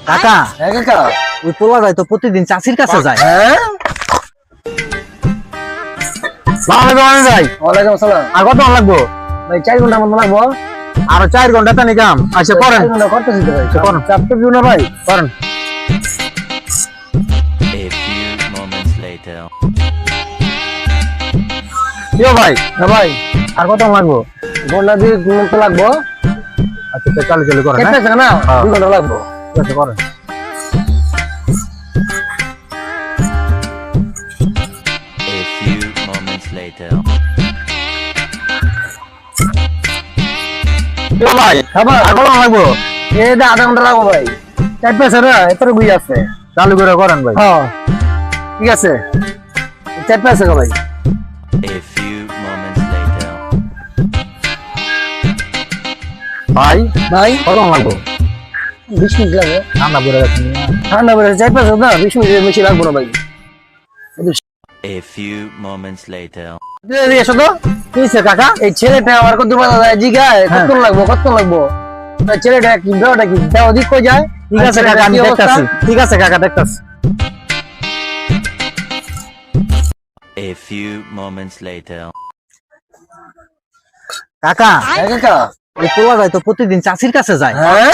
কাকা হ্যাঁ কাকা। ওই পোলা যায় তো প্রতিদিন চাষির কাছে যায়। হ্যাঁ যাই ওয়ালাইকুম আসসালাম। আর কত লাগবো? ভাই 4 ঘন্টা মতো লাগবো। আরো 4 ঘন্টা তো নিকাম। আচ্ছা করেন 4 ঘন্টা করতেছি তো ভাই। করেন। চাপতে দিও না ভাই। করেন। A few moments later. কিও ভাই হ্যাঁ ভাই আর কত লাগবো? ঘন্টা 2 ঘন্টা লাগবো। আচ্ছা তো চালু চালু করেন। কেটে আছে না? হ্যাঁ। 2 ঘন্টা লাগবো। ঠিক আছে করেন। A few moments later. কিও ভাই খাবার আর কত লাগবো? এটা আধা ঘন্টা লাগবো ভাই। চার পেছে না এত গুই আছে। চালু করে করেন ভাই। হ্যাঁ ঠিক আছে। চার পেছে ভাই। A few moments later. ভাই ভাই কত লাগবো? 20 মিনিট লাগবে। ঠান্ডা পড়ে গেছে। ঠান্ডা বেড়ে চার পেছে না 20 মিনিটের বেশি লাগবো না ভাই। A few moments later. এসো তো। কি হইছে কাকা? এই ছেলেটা আমার কত বাধা যায় জিগায় হ্যাঁ। কত লাগবো কত লাগবো। তা ছেলেটা কি দেওয়াটা কি দেওয়া দিক কই যায়। ঠিক আছে কাকা আমি কি অবস্থা? দেখতাছি। ঠিক আছে কাকা দেখতাছি। A few moments later. কাকা হ্যাঁ কাকা। ওই পোলা যায় তো প্রতিদিন চাষির কাছে যায়। হ্যাঁ